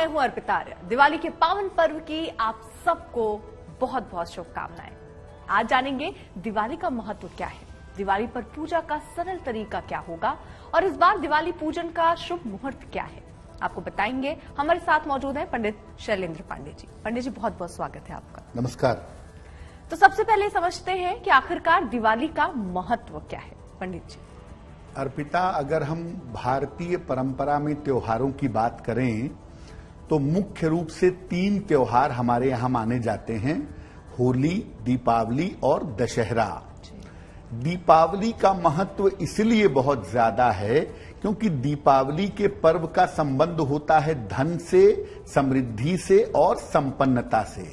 मैं हूं अर्पिता आर्य। दिवाली के पावन पर्व की आप सबको बहुत बहुत शुभकामनाएं। आज जानेंगे दिवाली का महत्व क्या है, दिवाली पर पूजा का सरल तरीका क्या होगा और इस बार दिवाली पूजन का शुभ मुहूर्त क्या है, आपको बताएंगे। हमारे साथ मौजूद हैं पंडित शैलेंद्र पांडे जी। पंडित जी, बहुत बहुत स्वागत है आपका। नमस्कार। तो सबसे पहले समझते हैं कि आखिरकार दिवाली का महत्व क्या है। पंडित जी। अर्पिता, अगर हम भारतीय परंपरा में त्योहारों की बात करें तो मुख्य रूप से 3 त्योहार हमारे यहाँ माने जाते हैं, होली, दीपावली और दशहरा। दीपावली का महत्व इसलिए बहुत ज्यादा है क्योंकि दीपावली के पर्व का संबंध होता है धन से, समृद्धि से और संपन्नता से।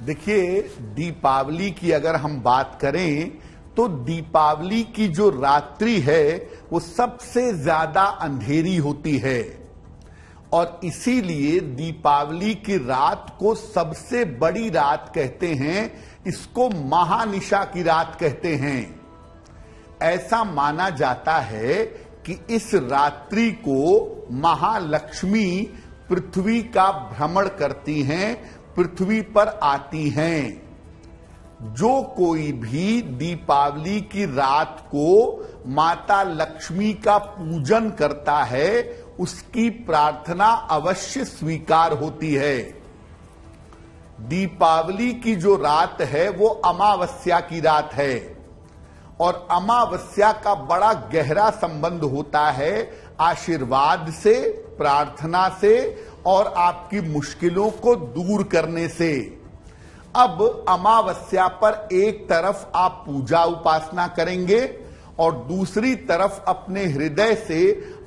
देखिए, दीपावली की अगर हम बात करें तो दीपावली की जो रात्रि है वो सबसे ज्यादा अंधेरी होती है और इसीलिए दीपावली की रात को सबसे बड़ी रात कहते हैं, इसको महानिशा की रात कहते हैं। ऐसा माना जाता है कि इस रात्रि को महालक्ष्मी पृथ्वी का भ्रमण करती हैं, पृथ्वी पर आती हैं। जो कोई भी दीपावली की रात को माता लक्ष्मी का पूजन करता है उसकी प्रार्थना अवश्य स्वीकार होती है। दीपावली की जो रात है वो अमावस्या की रात है और अमावस्या का बड़ा गहरा संबंध होता है आशीर्वाद से, प्रार्थना से और आपकी मुश्किलों को दूर करने से। अब अमावस्या पर एक तरफ आप पूजा उपासना करेंगे और दूसरी तरफ अपने हृदय से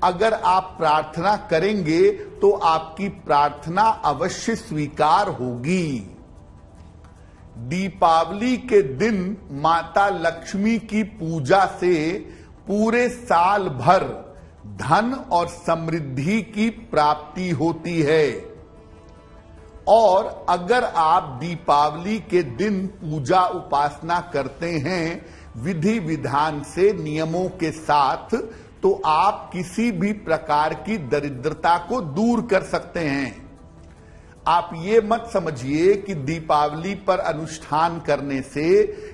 अगर आप प्रार्थना करेंगे तो आपकी प्रार्थना अवश्य स्वीकार होगी। दीपावली के दिन माता लक्ष्मी की पूजा से पूरे साल भर धन और समृद्धि की प्राप्ति होती है और अगर आप दीपावली के दिन पूजा उपासना करते हैं विधि विधान से, नियमों के साथ, तो आप किसी भी प्रकार की दरिद्रता को दूर कर सकते हैं। आप ये मत समझिए कि दीपावली पर अनुष्ठान करने से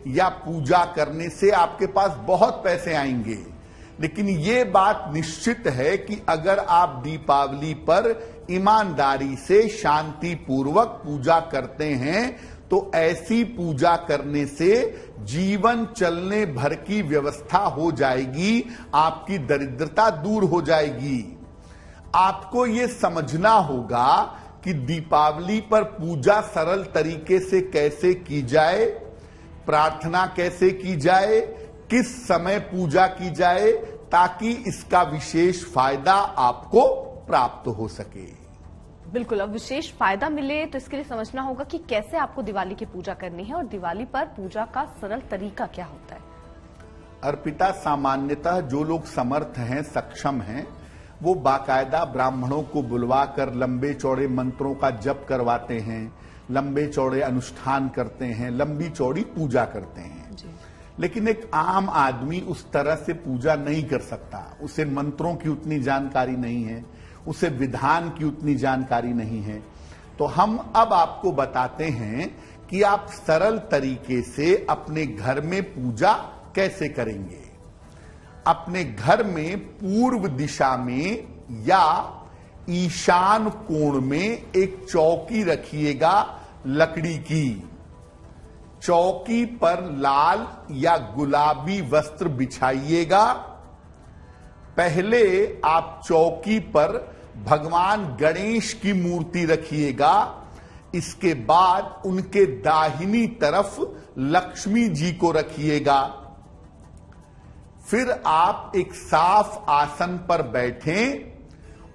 या पूजा करने से आपके पास बहुत पैसे आएंगे, लेकिन ये बात निश्चित है कि अगर आप दीपावली पर ईमानदारी से, शांति पूर्वक पूजा करते हैं तो ऐसी पूजा करने से जीवन चलने भर की व्यवस्था हो जाएगी, आपकी दरिद्रता दूर हो जाएगी। आपको ये समझना होगा कि दीपावली पर पूजा सरल तरीके से कैसे की जाए, प्रार्थना कैसे की जाए, किस समय पूजा की जाए, ताकि इसका विशेष फायदा आपको प्राप्त हो सके। बिल्कुल, अब विशेष फायदा मिले तो इसके लिए समझना होगा कि कैसे आपको दिवाली की पूजा करनी है और दिवाली पर पूजा का सरल तरीका क्या होता है। अर्पिता, सामान्यतः जो लोग समर्थ हैं, सक्षम हैं, वो बाकायदा ब्राह्मणों को बुलवाकर लंबे चौड़े मंत्रों का जप करवाते हैं, लंबे चौड़े अनुष्ठान करते हैं, लंबी चौड़ी पूजा करते हैं जी। लेकिन एक आम आदमी उस तरह से पूजा नहीं कर सकता, उसे मंत्रों की उतनी जानकारी नहीं है, उसे विधान की उतनी जानकारी नहीं है। तो हम अब आपको बताते हैं कि आप सरल तरीके से अपने घर में पूजा कैसे करेंगे। अपने घर में पूर्व दिशा में या ईशान कोण में एक चौकी रखिएगा लकड़ी की। चौकी पर लाल या गुलाबी वस्त्र बिछाइएगा। पहले आप चौकी पर भगवान गणेश की मूर्ति रखिएगा। इसके बाद उनके दाहिनी तरफ लक्ष्मी जी को रखिएगा। फिर आप एक साफ आसन पर बैठें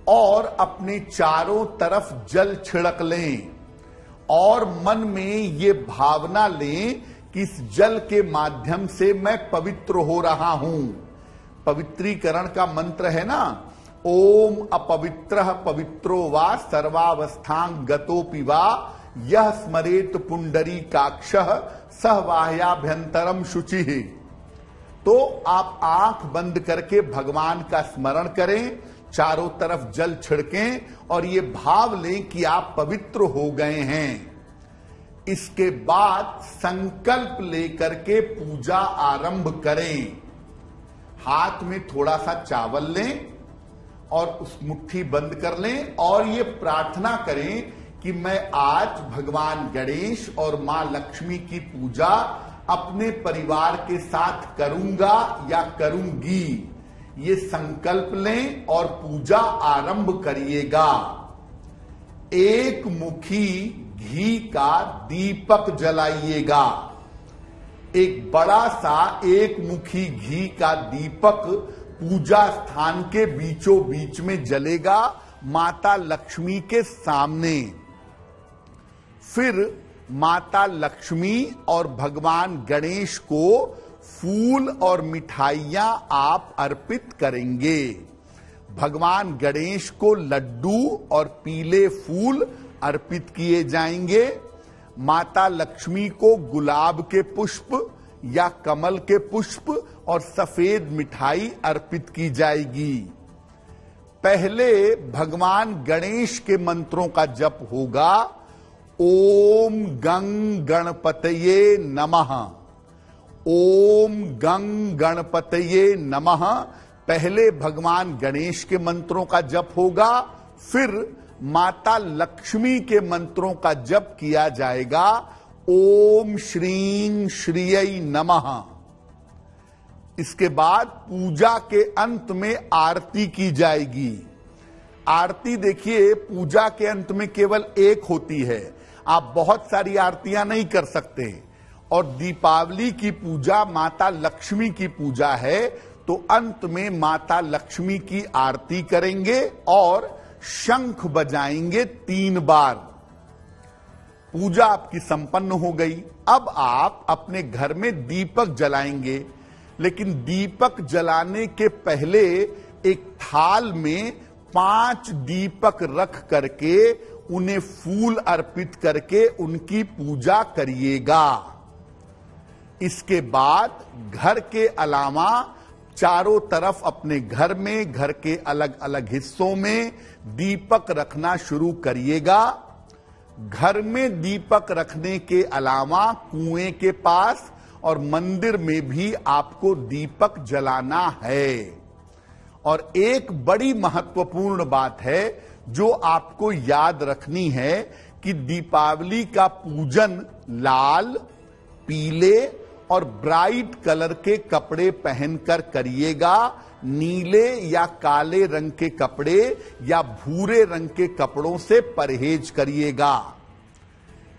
और अपने चारों तरफ जल छिड़क लें और मन में ये भावना लें कि इस जल के माध्यम से मैं पवित्र हो रहा हूं। पवित्रीकरण का मंत्र है ना, ओम अपवित्रः पवित्रो वा सर्वावस्थां गतोपि वा यह स्मरेत पुंडरीकाक्षः सह बाह्याभ्यंतरम शुचिः। तो आप आंख बंद करके भगवान का स्मरण करें, चारों तरफ जल छिड़कें और ये भाव लें कि आप पवित्र हो गए हैं। इसके बाद संकल्प लेकर के पूजा आरंभ करें। हाथ में थोड़ा सा चावल लें और उस मुट्ठी बंद कर लें और ये प्रार्थना करें कि मैं आज भगवान गणेश और मां लक्ष्मी की पूजा अपने परिवार के साथ करूंगा या करूंगी। ये संकल्प लें और पूजा आरंभ करिएगा। एक मुखी घी का दीपक जलाइएगा। एक बड़ा सा एक मुखी घी का दीपक पूजा स्थान के बीचों बीच में जलेगा, माता लक्ष्मी के सामने। फिर माता लक्ष्मी और भगवान गणेश को फूल और मिठाइयां आप अर्पित करेंगे। भगवान गणेश को लड्डू और पीले फूल अर्पित किए जाएंगे। माता लक्ष्मी को गुलाब के पुष्प या कमल के पुष्प और सफेद मिठाई अर्पित की जाएगी। पहले भगवान गणेश के मंत्रों का जप होगा। ओम गं गणपतये नमः, ओम गं गणपतये नमः। पहले भगवान गणेश के मंत्रों का जप होगा, फिर माता लक्ष्मी के मंत्रों का जप किया जाएगा। ओम श्रीं श्रीयै नमः। इसके बाद पूजा के अंत में आरती की जाएगी। आरती देखिए, पूजा के अंत में केवल एक होती है, आप बहुत सारी आरतियां नहीं कर सकते। और दीपावली की पूजा माता लक्ष्मी की पूजा है, तो अंत में माता लक्ष्मी की आरती करेंगे और शंख बजाएंगे 3 बार। पूजा आपकी संपन्न हो गई। अब आप अपने घर में दीपक जलाएंगे, लेकिन दीपक जलाने के पहले एक थाल में 5 दीपक रख करके उन्हें फूल अर्पित करके उनकी पूजा करिएगा। इसके बाद घर के अलावा चारों तरफ अपने घर में, घर के अलग अलग हिस्सों में दीपक रखना शुरू करिएगा। घर में दीपक रखने के अलावा कुएं के पास और मंदिर में भी आपको दीपक जलाना है। और एक बड़ी महत्वपूर्ण बात है जो आपको याद रखनी है कि दीपावली का पूजन लाल, पीले और ब्राइट कलर के कपड़े पहनकर करिएगा। नीले या काले रंग के कपड़े या भूरे रंग के कपड़ों से परहेज करिएगा।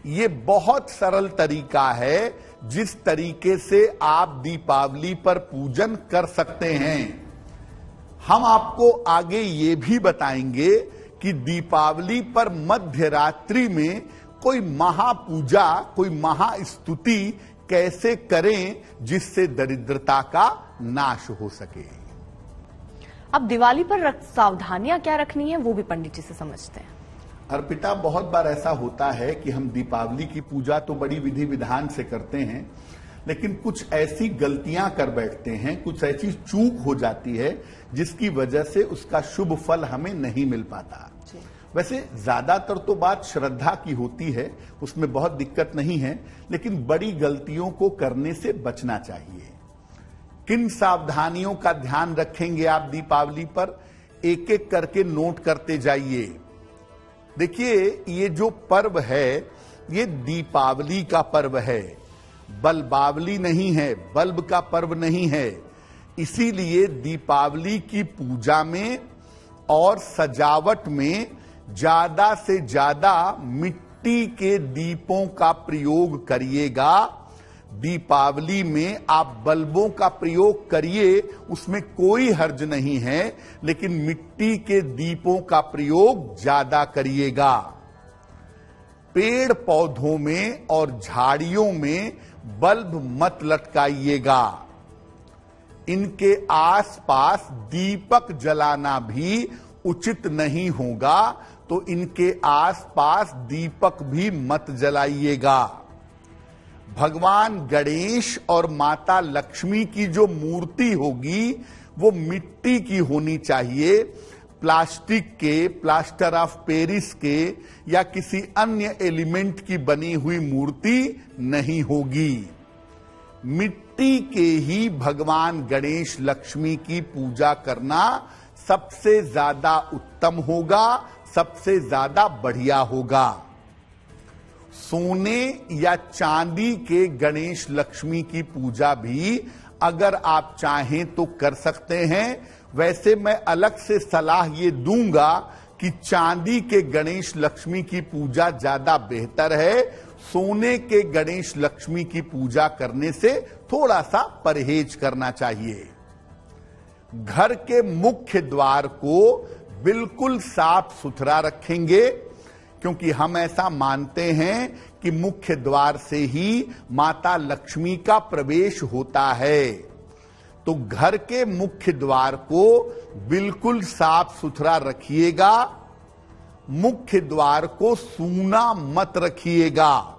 ये बहुत सरल तरीका है जिस तरीके से आप दीपावली पर पूजन कर सकते हैं। हम आपको आगे ये भी बताएंगे कि दीपावली पर मध्य रात्रि में कोई महापूजा, कोई महास्तुति कैसे करें जिससे दरिद्रता का नाश हो सके। अब दिवाली पर सावधानियां क्या रखनी है वो भी पंडित जी से समझते हैं। अर्पिता, बहुत बार ऐसा होता है कि हम दीपावली की पूजा तो बड़ी विधि विधान से करते हैं, लेकिन कुछ ऐसी गलतियां कर बैठते हैं, कुछ ऐसी चूक हो जाती है जिसकी वजह से उसका शुभ फल हमें नहीं मिल पाता। वैसे ज्यादातर तो बात श्रद्धा की होती है, उसमें बहुत दिक्कत नहीं है, लेकिन बड़ी गलतियों को करने से बचना चाहिए। किन सावधानियों का ध्यान रखेंगे आप दीपावली पर, एक एक करके नोट करते जाइए। देखिए, ये जो पर्व है ये दीपावली का पर्व है, बल्बावली नहीं है, बल्ब का पर्व नहीं है। इसीलिए दीपावली की पूजा में और सजावट में ज्यादा से ज्यादा मिट्टी के दीपों का प्रयोग करिएगा। दीपावली में आप बल्बों का प्रयोग करिए, उसमें कोई हर्ज नहीं है, लेकिन मिट्टी के दीपों का प्रयोग ज्यादा करिएगा। पेड़ पौधों में और झाड़ियों में बल्ब मत लटकाइएगा। इनके आसपास दीपक जलाना भी उचित नहीं होगा, तो इनके आसपास दीपक भी मत जलाइएगा। भगवान गणेश और माता लक्ष्मी की जो मूर्ति होगी वो मिट्टी की होनी चाहिए। प्लास्टिक के, प्लास्टर ऑफ पेरिस के या किसी अन्य एलिमेंट की बनी हुई मूर्ति नहीं होगी। मिट्टी के ही भगवान गणेश लक्ष्मी की पूजा करना सबसे ज्यादा उत्तम होगा, सबसे ज्यादा बढ़िया होगा। सोने या चांदी के गणेश लक्ष्मी की पूजा भी अगर आप चाहें तो कर सकते हैं। वैसे मैं अलग से सलाह ये दूंगा कि चांदी के गणेश लक्ष्मी की पूजा ज्यादा बेहतर है। सोने के गणेश लक्ष्मी की पूजा करने से थोड़ा सा परहेज करना चाहिए। घर के मुख्य द्वार को बिल्कुल साफ सुथरा रखेंगे, क्योंकि हम ऐसा मानते हैं कि मुख्य द्वार से ही माता लक्ष्मी का प्रवेश होता है। तो घर के मुख्य द्वार को बिल्कुल साफ सुथरा रखिएगा। मुख्य द्वार को सूना मत रखिएगा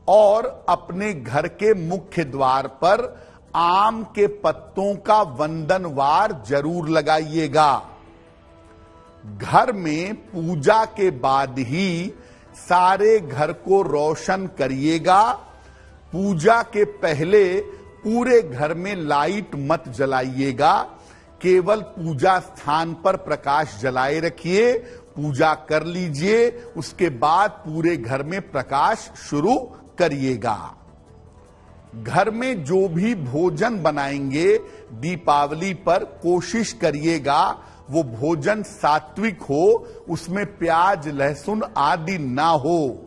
और अपने घर के मुख्य द्वार पर आम के पत्तों का वंदनवार जरूर लगाइएगा। घर में पूजा के बाद ही सारे घर को रोशन करिएगा। पूजा के पहले पूरे घर में लाइट मत जलाइएगा, केवल पूजा स्थान पर प्रकाश जलाए रखिए। पूजा कर लीजिए, उसके बाद पूरे घर में प्रकाश शुरू करिएगा। घर में जो भी भोजन बनाएंगे दीपावली पर कोशिश करिएगा वो भोजन सात्विक हो, उसमें प्याज लहसुन आदि ना हो।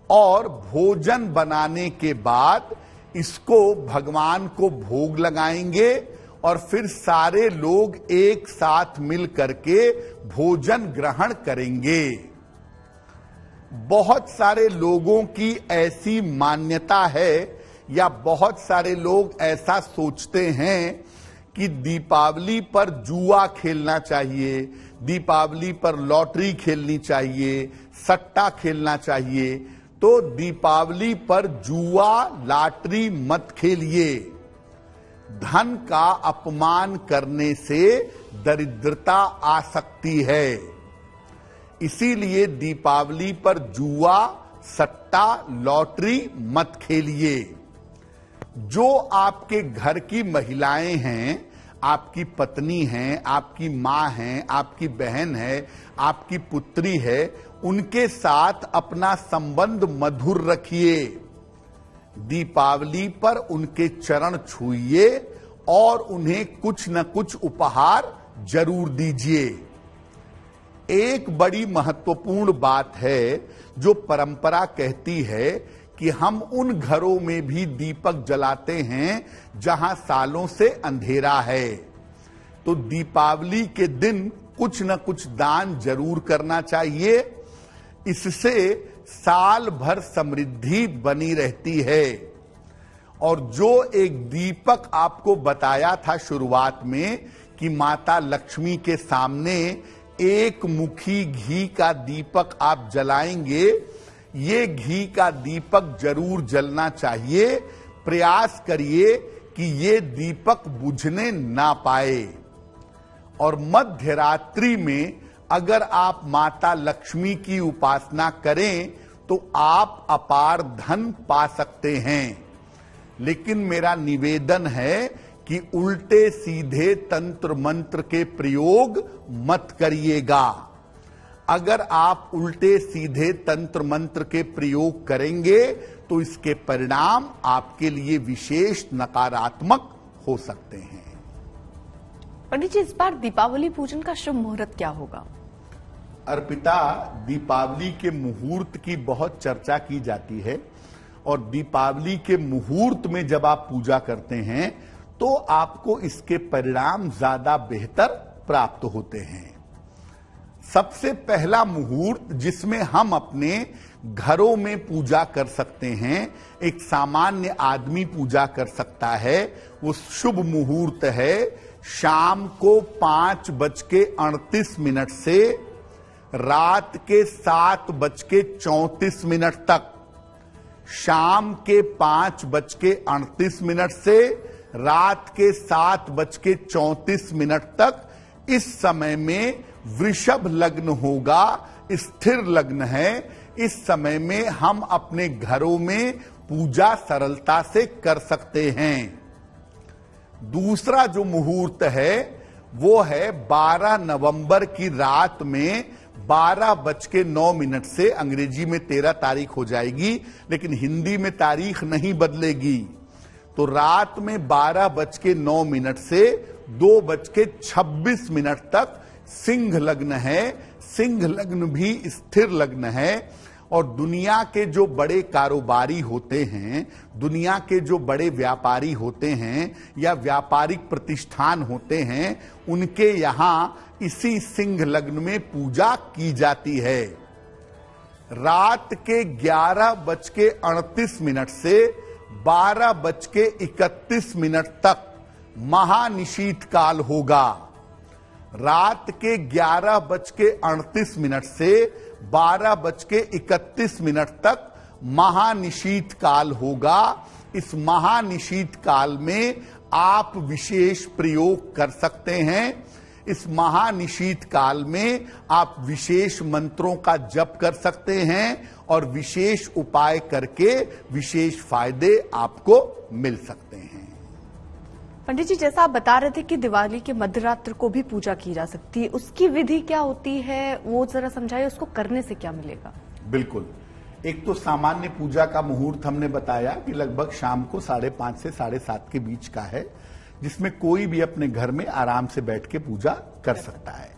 और भोजन बनाने के बाद इसको भगवान को भोग लगाएंगे और फिर सारे लोग एक साथ मिल करके भोजन ग्रहण करेंगे। बहुत सारे लोगों की ऐसी मान्यता है या बहुत सारे लोग ऐसा सोचते हैं कि दीपावली पर जुआ खेलना चाहिए, दीपावली पर लॉटरी खेलनी चाहिए, सट्टा खेलना चाहिए। तो दीपावली पर जुआ लॉटरी मत खेलिए। धन का अपमान करने से दरिद्रता आ सकती है। इसीलिए दीपावली पर जुआ, सट्टा, लॉटरी मत खेलिए। जो आपके घर की महिलाएं हैं, आपकी पत्नी हैं, आपकी मां हैं, आपकी बहन है, आपकी पुत्री है, उनके साथ अपना संबंध मधुर रखिए। दीपावली पर उनके चरण छूइए और उन्हें कुछ न कुछ उपहार जरूर दीजिए। एक बड़ी महत्वपूर्ण बात है जो परंपरा कहती है कि हम उन घरों में भी दीपक जलाते हैं जहां सालों से अंधेरा है। तो दीपावली के दिन कुछ न कुछ दान जरूर करना चाहिए। इससे साल भर समृद्धि बनी रहती है। और जो एक दीपक आपको बताया था शुरुआत में कि माता लक्ष्मी के सामने एक मुखी घी का दीपक आप जलाएंगे, ये घी का दीपक जरूर जलना चाहिए। प्रयास करिए कि ये दीपक बुझने ना पाए। और मध्य रात्रि में अगर आप माता लक्ष्मी की उपासना करें तो आप अपार धन पा सकते हैं। लेकिन मेरा निवेदन है कि उल्टे सीधे तंत्र मंत्र के प्रयोग मत करिएगा। अगर आप उल्टे सीधे तंत्र मंत्र के प्रयोग करेंगे तो इसके परिणाम आपके लिए विशेष नकारात्मक हो सकते हैं। पंडित जी, इस बार दीपावली पूजन का शुभ मुहूर्त क्या होगा? अर्पिता, दीपावली के मुहूर्त की बहुत चर्चा की जाती है और दीपावली के मुहूर्त में जब आप पूजा करते हैं तो आपको इसके परिणाम ज्यादा बेहतर प्राप्त होते हैं। सबसे पहला मुहूर्त जिसमें हम अपने घरों में पूजा कर सकते हैं, एक सामान्य आदमी पूजा कर सकता है, वो शुभ मुहूर्त है शाम को 5:38 से रात के 7:34 तक। शाम के 5:38 से रात के 7:34 तक इस समय में वृषभ लग्न होगा, स्थिर लग्न है। इस समय में हम अपने घरों में पूजा सरलता से कर सकते हैं। दूसरा जो मुहूर्त है वो है 12 नवंबर की रात में 12:09 से, अंग्रेजी में 13 तारीख हो जाएगी लेकिन हिंदी में तारीख नहीं बदलेगी। तो रात में 12:09 से 2:26 तक सिंह लग्न है। सिंह लग्न भी स्थिर लग्न है और दुनिया के जो बड़े कारोबारी होते हैं, दुनिया के जो बड़े व्यापारी होते हैं या व्यापारिक प्रतिष्ठान होते हैं, उनके यहां इसी सिंह लग्न में पूजा की जाती है। रात के 11:38 से 12:31 तक महानिशीत काल होगा। रात के 11:38 से 12:31 तक महानिशीत काल होगा। इस महानिशीत काल में आप विशेष प्रयोग कर सकते हैं। इस महानिशीत काल में आप विशेष मंत्रों का जप कर सकते हैं और विशेष उपाय करके विशेष फायदे आपको मिल सकते हैं। पंडित जी, जैसा आप बता रहे थे कि दिवाली के मध्यरात्र को भी पूजा की जा सकती है, उसकी विधि क्या होती है वो जरा समझाइए, उसको करने से क्या मिलेगा? बिल्कुल। एक तो सामान्य पूजा का मुहूर्त हमने बताया कि लगभग शाम को 5:30 से 7:30 के बीच का है, जिसमें कोई भी अपने घर में आराम से बैठ के पूजा कर सकता है।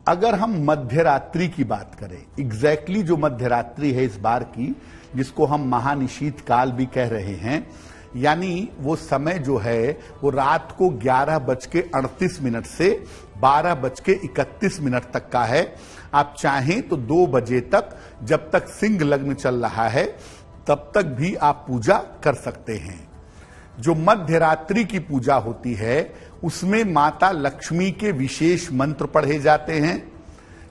अगर हम मध्यरात्रि की बात करें, एग्जैक्टली जो मध्यरात्रि है इस बार की, जिसको हम महानिशीत काल भी कह रहे हैं, यानी वो समय जो है वो रात को 11:38 से 12:31 तक का है। आप चाहें तो 2 बजे तक, जब तक सिंह लग्न चल रहा है, तब तक भी आप पूजा कर सकते हैं। जो मध्यरात्रि की पूजा होती है उसमें माता लक्ष्मी के विशेष मंत्र पढ़े जाते हैं,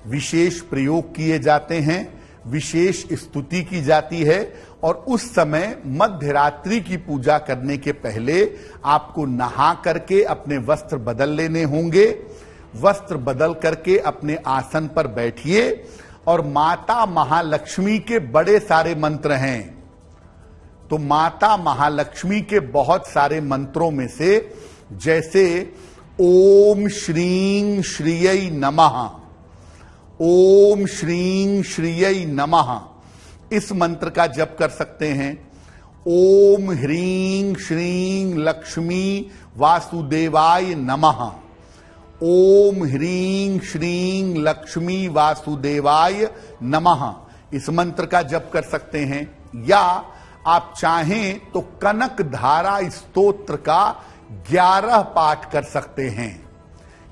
विशेष प्रयोग किए जाते हैं, विशेष स्तुति की जाती है। और उस समय मध्यरात्रि की पूजा करने के पहले आपको नहा करके अपने वस्त्र बदल लेने होंगे। वस्त्र बदल करके अपने आसन पर बैठिए और माता महालक्ष्मी के बड़े सारे मंत्र हैं। तो माता महालक्ष्मी के बहुत सारे मंत्रों में से, जैसे ओम श्रीं श्रियै नमः, ओम श्रीं श्रियै नमः, इस मंत्र का जप कर सकते हैं। ओम ह्रीं श्रीं लक्ष्मी वासुदेवाय नमः, ओम ह्रीं श्रीं लक्ष्मी वासुदेवाय नमः, इस मंत्र का जप कर सकते हैं। या आप चाहें तो कनक धारा स्तोत्र का 11 पाठ कर सकते हैं।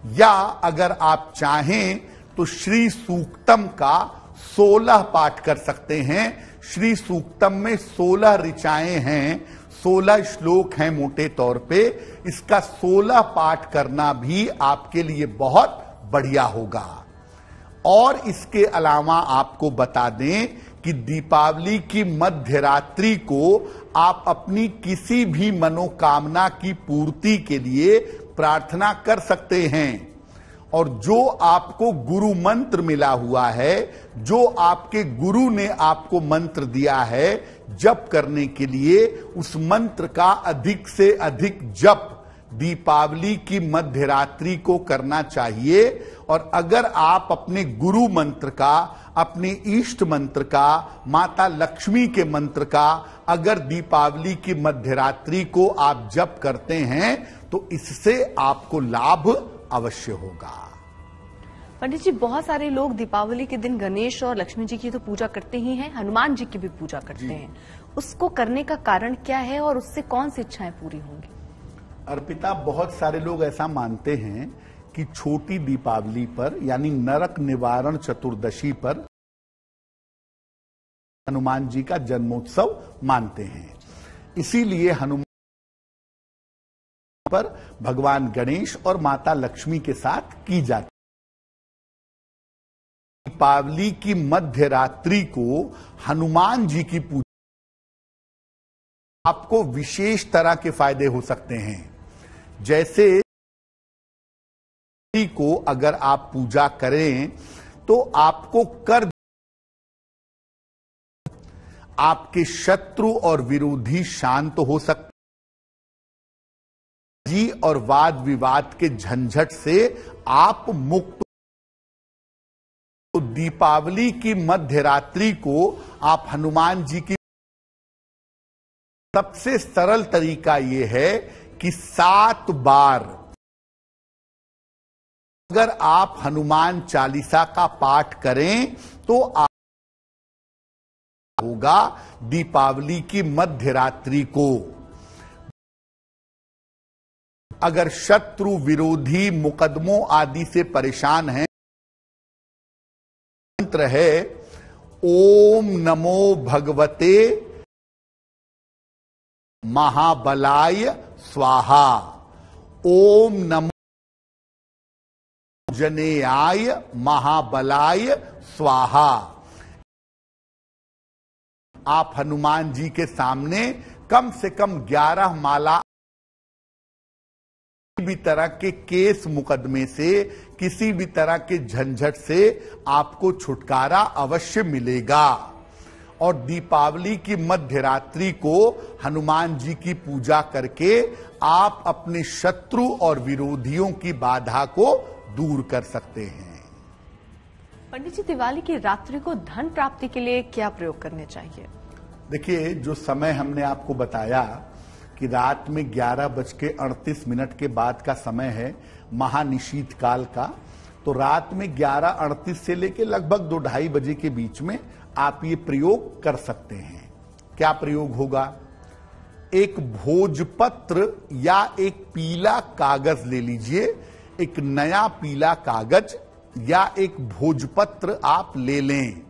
या अगर आप चाहें तो श्री सूक्तम का 16 पाठ कर सकते हैं। श्री सूक्तम में 16 ऋचाएं हैं, 16 श्लोक हैं मोटे तौर पे। इसका 16 पाठ करना भी आपके लिए बहुत बढ़िया होगा। और इसके अलावा आपको बता दें कि दीपावली की मध्यरात्रि को आप अपनी किसी भी मनोकामना की पूर्ति के लिए प्रार्थना कर सकते हैं। और जो आपको गुरु मंत्र मिला हुआ है, जो आपके गुरु ने आपको मंत्र दिया है जप करने के लिए, उस मंत्र का अधिक से अधिक जप दीपावली की मध्यरात्रि को करना चाहिए। और अगर आप अपने गुरु मंत्र का, अपने इष्ट मंत्र का, माता लक्ष्मी के मंत्र का अगर दीपावली की मध्यरात्रि को आप जप करते हैं तो इससे आपको लाभ अवश्य होगा। पंडित जी, बहुत सारे लोग दीपावली के दिन गणेश और लक्ष्मी जी की तो पूजा करते ही हैं, हनुमान जी की भी पूजा करते हैं। उसको करने का कारण क्या है और उससे कौन सी इच्छाएं पूरी होंगी? अर्पिता, बहुत सारे लोग ऐसा मानते हैं कि छोटी दीपावली पर यानी नरक निवारण चतुर्दशी पर हनुमान जी का जन्मोत्सव मानते हैं। इसीलिए हनुमान पर भगवान गणेश और माता लक्ष्मी के साथ की जाती है। दीपावली की मध्यरात्रि को हनुमान जी की पूजा आपको विशेष तरह के फायदे हो सकते हैं। जैसे को अगर आप पूजा करें तो आपको कर आपके शत्रु और विरोधी शांत हो सकते जी और वाद विवाद के झंझट से आप मुक्त। तो दीपावली की मध्य रात्रि को आप हनुमान जी की सबसे सरल तरीका यह है कि 7 बार अगर आप हनुमान चालीसा का पाठ करें तो आप होगा दीपावली की मध्य रात्रि को। अगर शत्रु विरोधी मुकदमों आदि से परेशान हैं, मंत्र है ओम नमो भगवते महाबलाय स्वाहा, ओम नमो जनेयाय महाबलाय स्वाहा। आप हनुमान जी के सामने कम से कम 11 माला भी तरह के केस मुकदमे से, किसी भी तरह के झंझट से आपको छुटकारा अवश्य मिलेगा। और दीपावली की मध्य रात्रि को हनुमान जी की पूजा करके आप अपने शत्रु और विरोधियों की बाधा को दूर कर सकते हैं। पंडित जी, दिवाली की रात्रि को धन प्राप्ति के लिए क्या प्रयोग करने चाहिए? देखिए, जो समय हमने आपको बताया कि रात में 11:38 के बाद का समय है महानिशीत काल का, तो रात में 11:38 से लेकर लगभग 2-2:30 बजे के बीच में आप ये प्रयोग कर सकते हैं। क्या प्रयोग होगा? एक भोजपत्र या एक पीला कागज ले लीजिए, एक नया पीला कागज या एक भोजपत्र आप ले लें।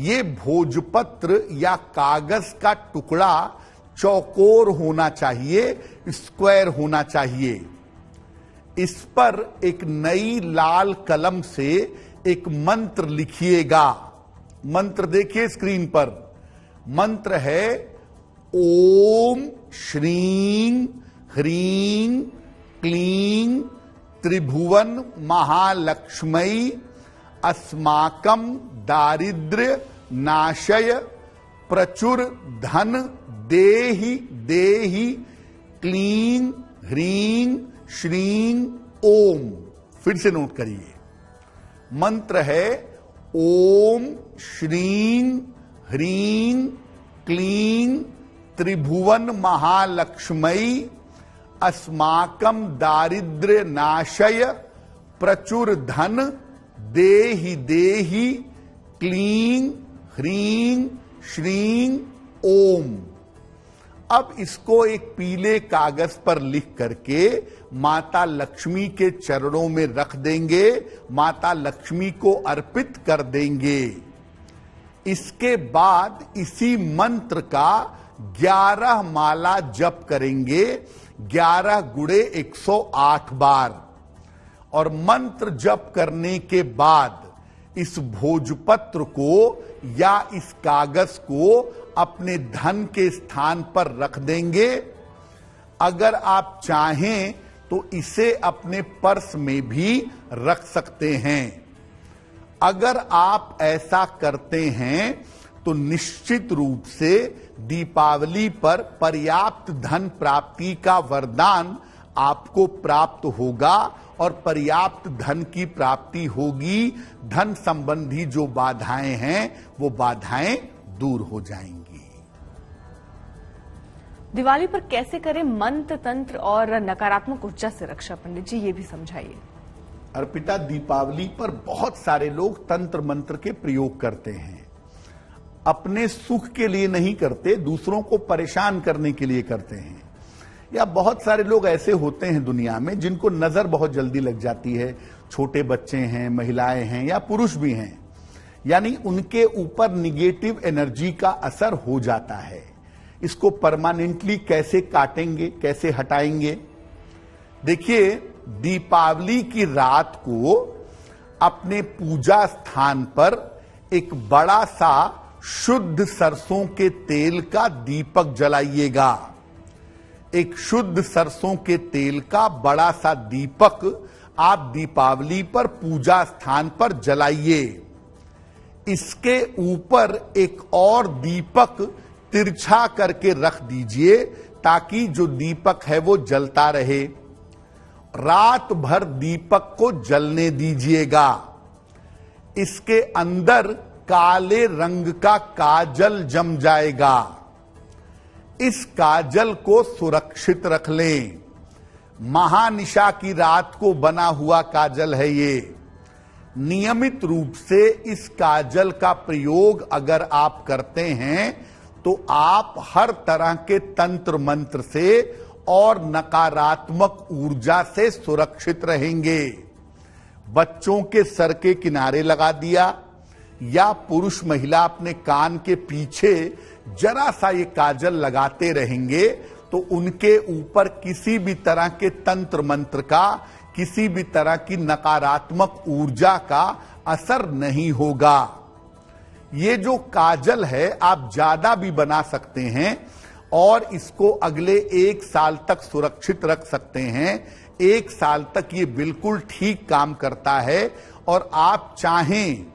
ये भोजपत्र या कागज का टुकड़ा चौकोर होना चाहिए, स्क्वायर होना चाहिए। इस पर एक नई लाल कलम से एक मंत्र लिखिएगा। मंत्र देखिए स्क्रीन पर। मंत्र है ओम श्रीं ह्रीं क्लीं त्रिभुवन महालक्ष्मी अस्माकं दारिद्र्य नाशय प्रचुर धन देहि देहि क्लीं ह्रीं श्रीं ओम। फिर से नोट करिए। मंत्र है ओम श्रीं ह्रीं क्लीं त्रिभुवन महालक्ष्मी अस्माकं दारिद्र्य नाशय प्रचुर धन देहि देहि क्लीं ह्रीं श्रीं ओम। अब इसको एक पीले कागज पर लिख करके माता लक्ष्मी के चरणों में रख देंगे, माता लक्ष्मी को अर्पित कर देंगे। इसके बाद इसी मंत्र का 11 माला जप करेंगे, 11 गुणे 108 बार। और मंत्र जप करने के बाद इस भोजपत्र को या इस कागज को अपने धन के स्थान पर रख देंगे। अगर आप चाहें तो इसे अपने पर्स में भी रख सकते हैं। अगर आप ऐसा करते हैं तो निश्चित रूप से दीपावली पर पर्याप्त धन प्राप्ति का वरदान आपको प्राप्त होगा और पर्याप्त धन की प्राप्ति होगी। धन संबंधी जो बाधाएं हैं वो बाधाएं दूर हो जाएंगी। दिवाली पर कैसे करें मंत्र तंत्र और नकारात्मक ऊर्जा से रक्षा? पंडित जी, ये भी समझाइए। अर्पिता, दीपावली पर बहुत सारे लोग तंत्र मंत्र के प्रयोग करते हैं। अपने सुख के लिए नहीं करते, दूसरों को परेशान करने के लिए करते हैं। या बहुत सारे लोग ऐसे होते हैं दुनिया में जिनको नजर बहुत जल्दी लग जाती है। छोटे बच्चे हैं, महिलाएं हैं या पुरुष भी हैं, यानी उनके ऊपर निगेटिव एनर्जी का असर हो जाता है। इसको परमानेंटली कैसे काटेंगे, कैसे हटाएंगे? देखिए, दीपावली की रात को अपने पूजा स्थान पर एक बड़ा सा शुद्ध सरसों के तेल का दीपक जलाइएगा। एक शुद्ध सरसों के तेल का बड़ा सा दीपक आप दीपावली पर पूजा स्थान पर जलाइए। इसके ऊपर एक और दीपक तिरछा करके रख दीजिए ताकि जो दीपक है वो जलता रहे। रात भर दीपक को जलने दीजिएगा। इसके अंदर काले रंग का काजल जम जाएगा। इस काजल को सुरक्षित रख लें। महानिशा की रात को बना हुआ काजल है ये। नियमित रूप से इस काजल का प्रयोग अगर आप करते हैं तो आप हर तरह के तंत्र मंत्र से और नकारात्मक ऊर्जा से सुरक्षित रहेंगे। बच्चों के सर के किनारे लगा दिया या पुरुष महिला अपने कान के पीछे जरा सा ये काजल लगाते रहेंगे तो उनके ऊपर किसी भी तरह के तंत्र मंत्र का, किसी भी तरह की नकारात्मक ऊर्जा का असर नहीं होगा। ये जो काजल है आप ज्यादा भी बना सकते हैं और इसको अगले 1 साल तक सुरक्षित रख सकते हैं। 1 साल तक ये बिल्कुल ठीक काम करता है। और आप चाहें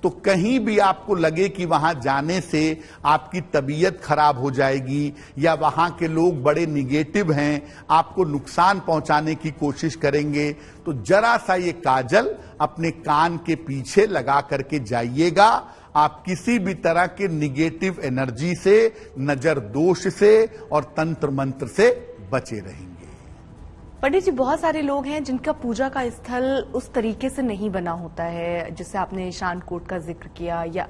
तो कहीं भी आपको लगे कि वहां जाने से आपकी तबीयत खराब हो जाएगी या वहां के लोग बड़े निगेटिव हैं, आपको नुकसान पहुंचाने की कोशिश करेंगे, तो जरा सा ये काजल अपने कान के पीछे लगा करके जाइएगा। आप किसी भी तरह के निगेटिव एनर्जी से, नजर दोष से और तंत्र मंत्र से बचे रहेंगे। पंडित जी, बहुत सारे लोग हैं जिनका पूजा का स्थल उस तरीके से नहीं बना होता है, जैसे आपने ईशान कोट का जिक्र किया, या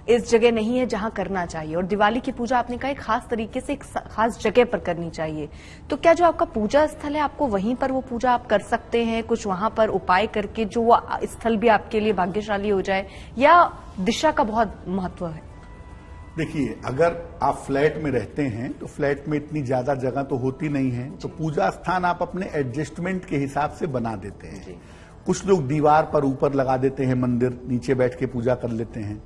इस जगह नहीं है जहां करना चाहिए। और दिवाली की पूजा आपने कहा एक खास तरीके से एक खास जगह पर करनी चाहिए। तो क्या जो आपका पूजा स्थल है आपको वहीं पर वो पूजा आप कर सकते हैं, कुछ वहां पर उपाय करके जो वो स्थल भी आपके लिए भाग्यशाली हो जाए, या दिशा का बहुत महत्व है? देखिए, अगर आप फ्लैट में रहते हैं तो फ्लैट में इतनी ज्यादा जगह तो होती नहीं है, तो पूजा स्थान आप अपने एडजस्टमेंट के हिसाब से बना देते हैं। कुछ लोग दीवार पर ऊपर लगा देते हैं मंदिर, नीचे बैठ के पूजा कर लेते हैं।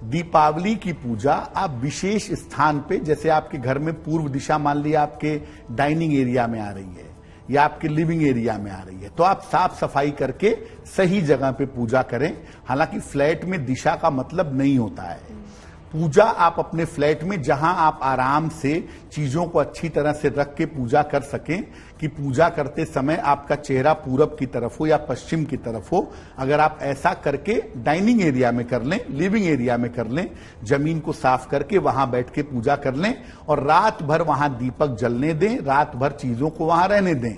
दीपावली की पूजा आप विशेष स्थान पे, जैसे आपके घर में पूर्व दिशा मान लिया आपके डाइनिंग एरिया में आ रही है या आपके लिविंग एरिया में आ रही है, तो आप साफ सफाई करके सही जगह पे पूजा करें। हालांकि फ्लैट में दिशा का मतलब नहीं होता है। पूजा आप अपने फ्लैट में, जहां आप आराम से चीजों को अच्छी तरह से रख के पूजा कर सकें कि पूजा करते समय आपका चेहरा पूरब की तरफ हो या पश्चिम की तरफ हो, अगर आप ऐसा करके डाइनिंग एरिया में कर लें, लिविंग एरिया में कर लें, जमीन को साफ करके वहां बैठ के पूजा कर लें और रात भर वहां दीपक जलने दें, रात भर चीजों को वहां रहने दें।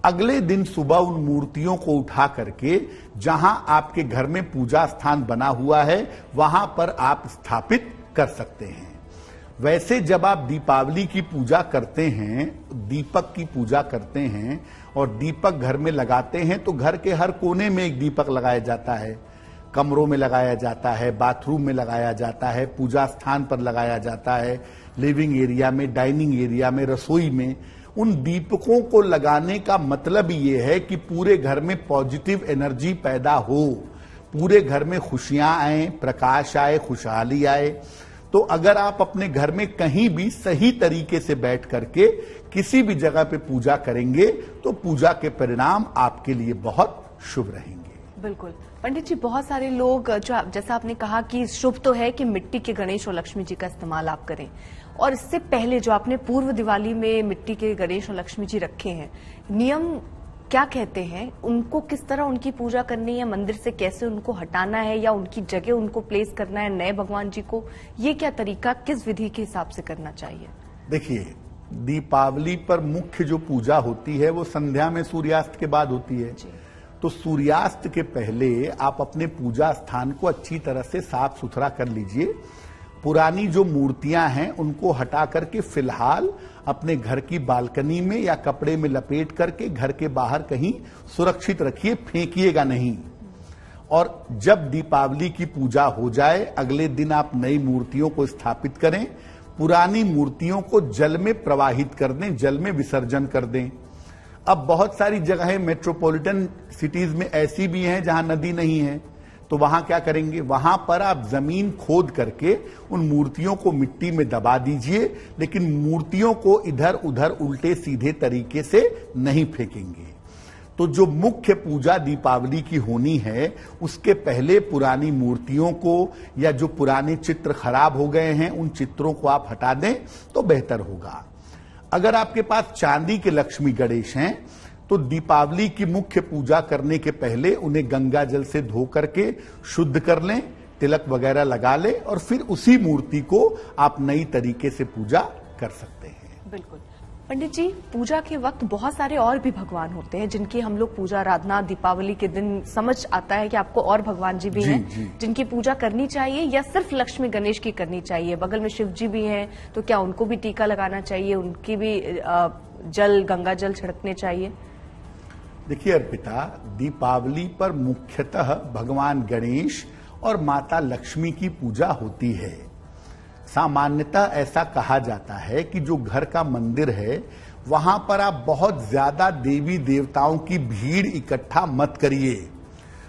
अगले दिन सुबह उन मूर्तियों को उठा करके जहां आपके घर में पूजा स्थान बना हुआ है वहां पर आप स्थापित कर सकते हैं। वैसे जब आप दीपावली की पूजा करते हैं, दीपक की पूजा करते हैं और दीपक घर में लगाते हैं, तो घर के हर कोने में एक दीपक लगाया जाता है। कमरों में लगाया जाता है, बाथरूम में लगाया जाता है, पूजा स्थान पर लगाया जाता है, लिविंग एरिया में, डाइनिंग एरिया में, रसोई में। उन दीपकों को लगाने का मतलब ये है कि पूरे घर में पॉजिटिव एनर्जी पैदा हो, पूरे घर में खुशियां आए, प्रकाश आए, खुशहाली आए। तो अगर आप अपने घर में कहीं भी सही तरीके से बैठ करके किसी भी जगह पे पूजा करेंगे तो पूजा के परिणाम आपके लिए बहुत शुभ रहेंगे। बिल्कुल पंडित जी, बहुत सारे लोग, जो जैसा आपने कहा कि शुभ तो है कि मिट्टी के गणेश और लक्ष्मी जी का इस्तेमाल आप करें, और इससे पहले जो आपने पूर्व दिवाली में मिट्टी के गणेश और लक्ष्मी जी रखे हैं, नियम क्या कहते हैं? उनको किस तरह उनकी पूजा करनी है, मंदिर से कैसे उनको हटाना है या उनकी जगह उनको प्लेस करना है नए भगवान जी को, ये क्या तरीका, किस विधि के हिसाब से करना चाहिए? देखिए, दीपावली पर मुख्य जो पूजा होती है वो संध्या में सूर्यास्त के बाद होती है। तो सूर्यास्त के पहले आप अपने पूजा स्थान को अच्छी तरह से साफ सुथरा कर लीजिए। पुरानी जो मूर्तियां हैं उनको हटा करके फिलहाल अपने घर की बालकनी में या कपड़े में लपेट करके घर के बाहर कहीं सुरक्षित रखिए, फेंकिएगा नहीं। और जब दीपावली की पूजा हो जाए, अगले दिन आप नई मूर्तियों को स्थापित करें, पुरानी मूर्तियों को जल में प्रवाहित कर दें, जल में विसर्जन कर दें। अब बहुत सारी जगहें मेट्रोपॉलिटन सिटीज में ऐसी भी हैं जहां नदी नहीं है, तो वहां क्या करेंगे, वहां पर आप जमीन खोद करके उन मूर्तियों को मिट्टी में दबा दीजिए, लेकिन मूर्तियों को इधर उधर उल्टे सीधे तरीके से नहीं फेंकेंगे। तो जो मुख्य पूजा दीपावली की होनी है, उसके पहले पुरानी मूर्तियों को या जो पुराने चित्र खराब हो गए हैं उन चित्रों को आप हटा दें तो बेहतर होगा। अगर आपके पास चांदी के लक्ष्मी गणेश हैं तो दीपावली की मुख्य पूजा करने के पहले उन्हें गंगा जल से धो करके शुद्ध कर लें, तिलक वगैरह लगा लें और फिर उसी मूर्ति को आप नई तरीके से पूजा कर सकते हैं। बिल्कुल पंडित जी, पूजा के वक्त बहुत सारे और भी भगवान होते हैं जिनकी हम लोग पूजा आराधना दीपावली के दिन समझ आता है कि आपको और भगवान जी भी हैं जिनकी पूजा करनी चाहिए या सिर्फ लक्ष्मी गणेश की करनी चाहिए? बगल में शिव जी भी हैं, तो क्या उनको भी टीका लगाना चाहिए, उनकी भी जल गंगा जल छिड़कने चाहिए? देखिए अर्पिता, दीपावली पर मुख्यतः भगवान गणेश और माता लक्ष्मी की पूजा होती है। सामान्यतः ऐसा कहा जाता है कि जो घर का मंदिर है वहां पर आप बहुत ज्यादा देवी देवताओं की भीड़ इकट्ठा मत करिए।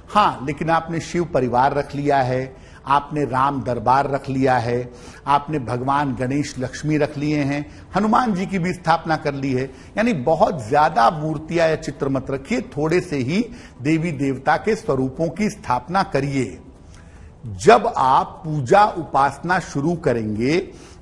हाँ, लेकिन आपने शिव परिवार रख लिया है, आपने राम दरबार रख लिया है, आपने भगवान गणेश लक्ष्मी रख लिए हैं, हनुमान जी की भी स्थापना कर ली है, यानी बहुत ज्यादा मूर्तियां या चित्र मत रखिए, थोड़े से ही देवी देवता के स्वरूपों की स्थापना करिए। जब आप पूजा उपासना शुरू करेंगे,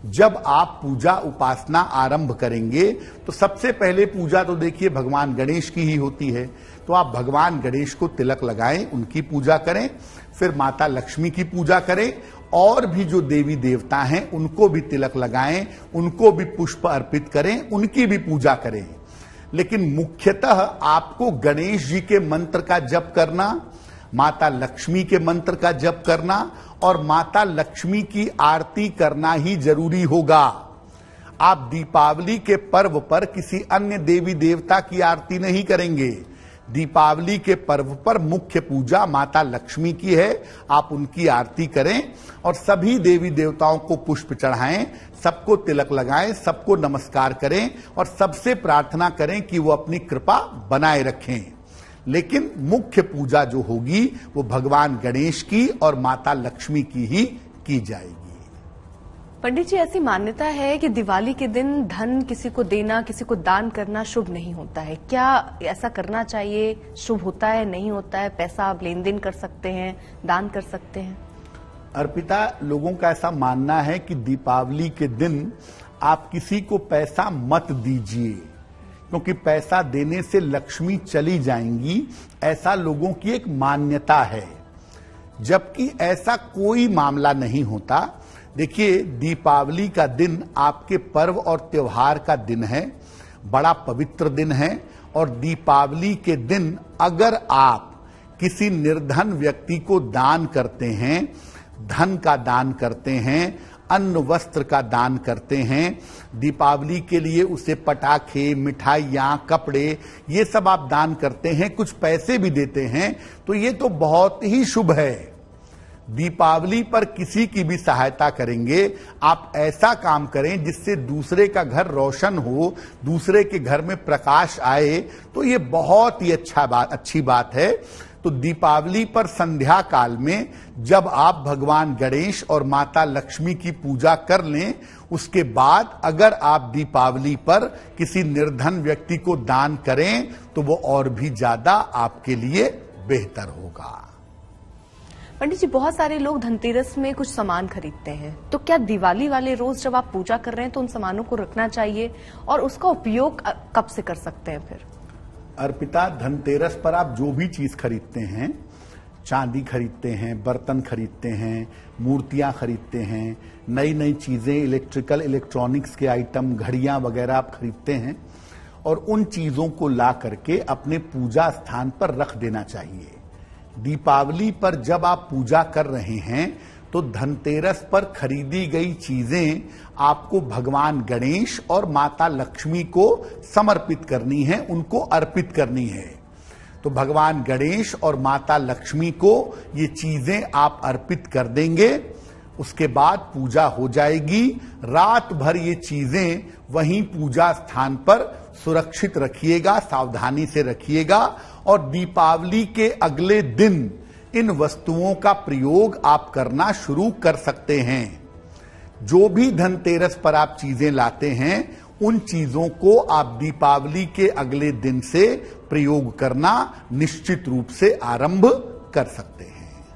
जब आप पूजा उपासना आरंभ करेंगे तो सबसे पहले पूजा तो देखिए भगवान गणेश की ही होती है, तो आप भगवान गणेश को तिलक लगाएं, उनकी पूजा करें, फिर माता लक्ष्मी की पूजा करें और भी जो देवी देवता हैं उनको भी तिलक लगाएं, उनको भी पुष्प अर्पित करें, उनकी भी पूजा करें। लेकिन मुख्यतः आपको गणेश जी के मंत्र का जप करना, माता लक्ष्मी के मंत्र का जप करना और माता लक्ष्मी की आरती करना ही जरूरी होगा। आप दीपावली के पर्व पर किसी अन्य देवी देवता की आरती नहीं करेंगे। दीपावली के पर्व पर मुख्य पूजा माता लक्ष्मी की है, आप उनकी आरती करें और सभी देवी देवताओं को पुष्प चढ़ाएं, सबको तिलक लगाएं, सबको नमस्कार करें और सबसे प्रार्थना करें कि वो अपनी कृपा बनाए रखें। लेकिन मुख्य पूजा जो होगी वो भगवान गणेश की और माता लक्ष्मी की ही की जाएगी। पंडित जी, ऐसी मान्यता है कि दिवाली के दिन धन किसी को देना, किसी को दान करना शुभ नहीं होता है। क्या ऐसा करना चाहिए? शुभ होता है, नहीं होता है? पैसा आप लेन देन कर सकते हैं, दान कर सकते हैं? अर्पिता, लोगों का ऐसा मानना है कि दीपावली के दिन आप किसी को पैसा मत दीजिए, क्योंकि पैसा देने से लक्ष्मी चली जाएंगी, ऐसा लोगों की एक मान्यता है, जबकि ऐसा कोई मामला नहीं होता। देखिए, दीपावली का दिन आपके पर्व और त्योहार का दिन है, बड़ा पवित्र दिन है और दीपावली के दिन अगर आप किसी निर्धन व्यक्ति को दान करते हैं, धन का दान करते हैं, अन्न वस्त्र का दान करते हैं, दीपावली के लिए उसे पटाखे, मिठाइयां, कपड़े, ये सब आप दान करते हैं, कुछ पैसे भी देते हैं, तो ये तो बहुत ही शुभ है। दीपावली पर किसी की भी सहायता करेंगे, आप ऐसा काम करें जिससे दूसरे का घर रोशन हो, दूसरे के घर में प्रकाश आए, तो ये बहुत ही अच्छी बात है। तो दीपावली पर संध्या काल में जब आप भगवान गणेश और माता लक्ष्मी की पूजा कर लें, उसके बाद अगर आप दीपावली पर किसी निर्धन व्यक्ति को दान करें तो वो और भी ज्यादा आपके लिए बेहतर होगा। पंडित जी, बहुत सारे लोग धनतेरस में कुछ सामान खरीदते हैं, तो क्या दिवाली वाले रोज जब आप पूजा कर रहे हैं तो उन सामानों को रखना चाहिए और उसका उपयोग कब से कर सकते हैं फिर? अर्पिता, धनतेरस पर आप जो भी चीज खरीदते हैं, चांदी खरीदते हैं, बर्तन खरीदते हैं, मूर्तियां खरीदते हैं, नई नई चीजें, इलेक्ट्रॉनिक्स के आइटम, घड़ियां वगैरह आप खरीदते हैं और उन चीजों को ला करके अपने पूजा स्थान पर रख देना चाहिए। दीपावली पर जब आप पूजा कर रहे हैं तो धनतेरस पर खरीदी गई चीजें आपको भगवान गणेश और माता लक्ष्मी को समर्पित करनी है, उनको अर्पित करनी है। तो भगवान गणेश और माता लक्ष्मी को ये चीजें आप अर्पित कर देंगे, उसके बाद पूजा हो जाएगी। रात भर ये चीजें वहीं पूजा स्थान पर सुरक्षित रखिएगा, सावधानी से रखिएगा और दीपावली के अगले दिन इन वस्तुओं का प्रयोग आप करना शुरू कर सकते हैं। जो भी धनतेरस पर आप चीजें लाते हैं उन चीजों को आप दीपावली के अगले दिन से प्रयोग करना निश्चित रूप से आरंभ कर सकते हैं।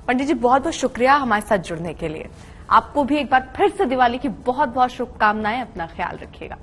पंडित जी बहुत बहुत शुक्रिया हमारे साथ जुड़ने के लिए। आपको भी एक बार फिर से दिवाली की बहुत बहुत शुभकामनाएं। अपना ख्याल रखिएगा।